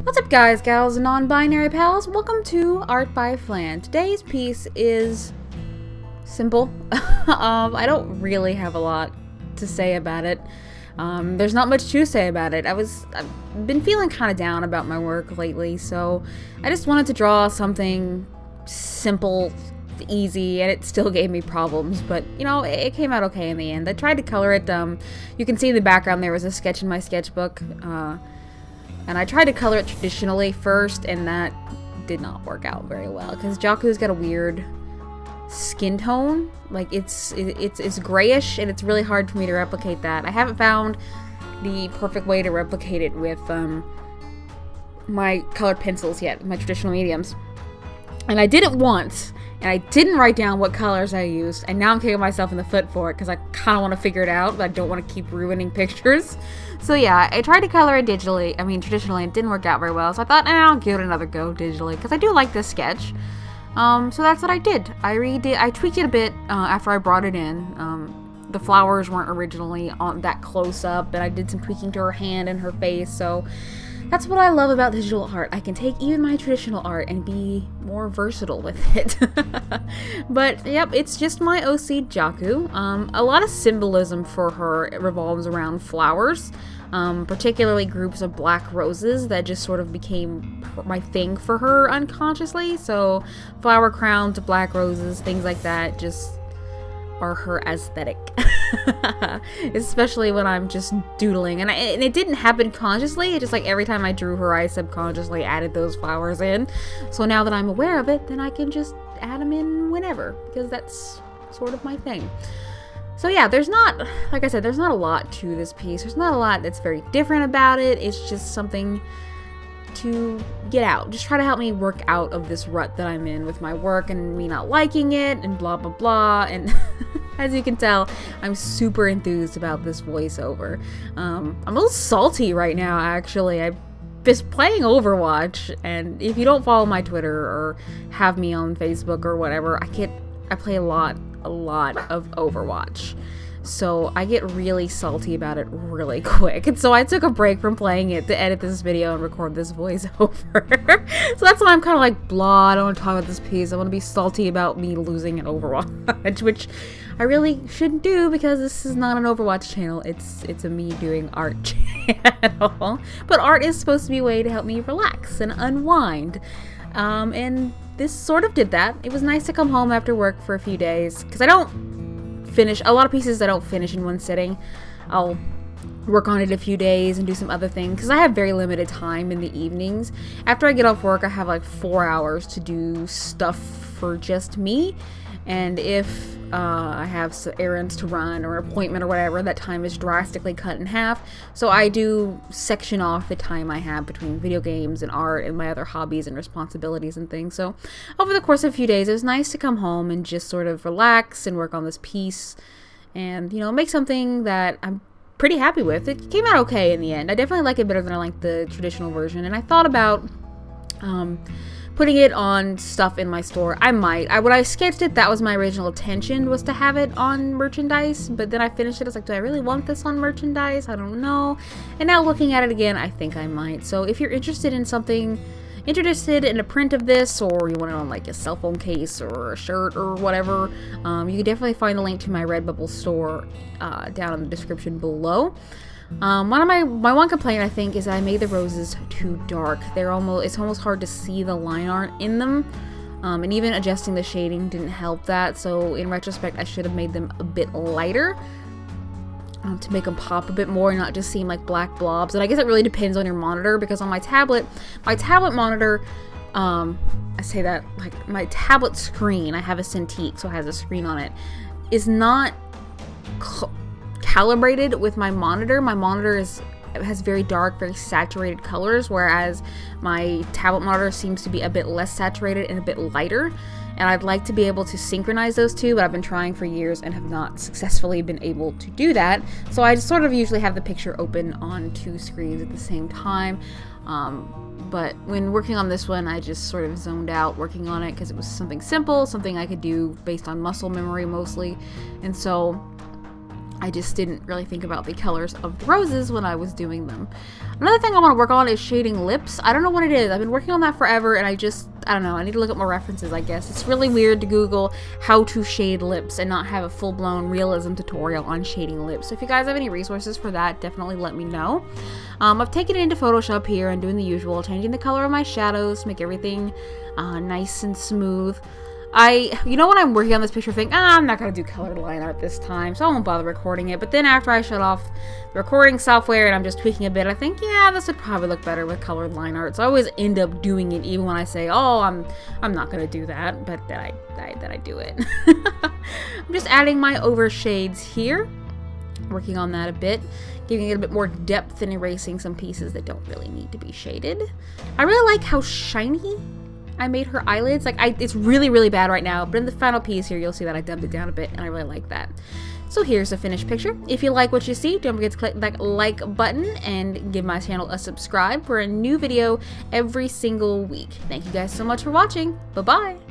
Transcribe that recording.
What's up guys, gals, and non-binary pals? Welcome to Art by Flan. Today's piece is simple. I don't really have a lot to say about it. There's not much to say about it. I've been feeling kind of down about my work lately, so I just wanted to draw something simple, easy, and it still gave me problems, but you know, it came out okay in the end. I tried to color it. You can see in the background there was a sketch in my sketchbook, and I tried to color it traditionally first, and that did not work out very well because Jaku's got a weird skin tone. Like it's grayish, and it's really hard for me to replicate that. I haven't found the perfect way to replicate it with my colored pencils yet, my traditional mediums. And I did it once, and I didn't write down what colors I used, and now I'm kicking myself in the foot for it because I kind of want to figure it out, but I don't want to keep ruining pictures. So yeah, I tried to color it traditionally, and it didn't work out very well, so I thought, I'll give it another go digitally, because I do like this sketch. So that's what I did. I tweaked it a bit after I brought it in. The flowers weren't originally on that close up, and I did some tweaking to her hand and her face, so that's what I love about digital art. I can take even my traditional art and be more versatile with it. But yep, it's just my OC Jaku. A lot of symbolism for her revolves around flowers, particularly groups of black roses that just sort of became my thing for her unconsciously. So flower crowns, black roses, things like that just are her aesthetic. Especially when I'm just doodling, and it didn't happen consciously. It just, like, every time I drew her, I subconsciously added those flowers in. So now that I'm aware of it, then I can just add them in whenever, because that's sort of my thing. So yeah, there's not, like I said, there's not a lot to this piece. There's not a lot that's very different about it. It's just something to get out. Just try to help me work out of this rut that I'm in with my work and me not liking it and blah blah blah. And as you can tell, I'm super enthused about this voiceover. I'm a little salty right now, actually. I'm just playing Overwatch, and if you don't follow my Twitter or have me on Facebook or whatever, I play a lot of Overwatch. So I get really salty about it really quick. And so I took a break from playing it to edit this video and record this voiceover. So that's why I'm kind of like, blah, I don't want to talk about this piece. I want to be salty about me losing an Overwatch, which I really shouldn't do because this is not an Overwatch channel. It's a me doing art channel. But art is supposed to be a way to help me relax and unwind. And this sort of did that. It was nice to come home after work for a few days, because I don't finish a lot of pieces. I don't finish in one sitting. I'll work on it a few days and do some other things, because I have very limited time in the evenings. After I get off work, I have like 4 hours to do stuff for just me, and if I have some errands to run or an appointment or whatever, that time is drastically cut in half. So I do section off the time I have between video games and art and my other hobbies and responsibilities and things. So over the course of a few days, it was nice to come home and just sort of relax and work on this piece and, you know, make something that I'm pretty happy with. It came out okay in the end. I definitely like it better than I like the traditional version, and I thought about putting it on stuff in my store. I might. When I sketched it, that was my original intention, was to have it on merchandise, but then I finished it. I was like, do I really want this on merchandise? I don't know. And now looking at it again, I think I might. So if you're interested in a print of this, or you want it on like a cell phone case or a shirt or whatever, you can definitely find the link to my Redbubble store down in the description below. My one complaint, I think, is that I made the roses too dark. It's almost hard to see the line art in them, and even adjusting the shading didn't help that. So in retrospect, I should have made them a bit lighter to make them pop a bit more and not just seem like black blobs. And I guess it really depends on your monitor, because on my tablet monitor, I say that, like, my tablet screen, I have a Cintiq, so it has a screen on it, is not calibrated with my monitor. My monitor has very dark, very saturated colors, whereas my tablet monitor seems to be a bit less saturated and a bit lighter. And I'd like to be able to synchronize those two, but I've been trying for years and have not successfully been able to do that. So I just sort of usually have the picture open on 2 screens at the same time. But when working on this one, I just sort of zoned out working on it because it was something simple, something I could do based on muscle memory mostly. And so I just didn't really think about the colors of the roses when I was doing them. Another thing I want to work on is shading lips. I don't know what it is. I've been working on that forever, and I don't know. I need to look at more references, I guess. It's really weird to Google how to shade lips and not have a full-blown realism tutorial on shading lips. So if you guys have any resources for that, definitely let me know. I've taken it into Photoshop here and doing the usual, changing the color of my shadows to make everything nice and smooth. You know when I'm working on this picture, think, I'm not going to do colored line art this time, so I won't bother recording it. But then after I shut off the recording software and I'm just tweaking a bit, I think, yeah, this would probably look better with colored line art. So I always end up doing it, even when I say, oh, I'm not going to do that, but then I do it. I'm just adding my overshades here, working on that a bit, giving it a bit more depth and erasing some pieces that don't really need to be shaded. I really like how shiny I made her eyelids. Like, it's really, really bad right now, but in the final piece here, you'll see that I dumbed it down a bit, and I really like that. So here's the finished picture. If you like what you see, don't forget to click that like button and give my channel a subscribe for a new video every single week. Thank you guys so much for watching. Bye-bye.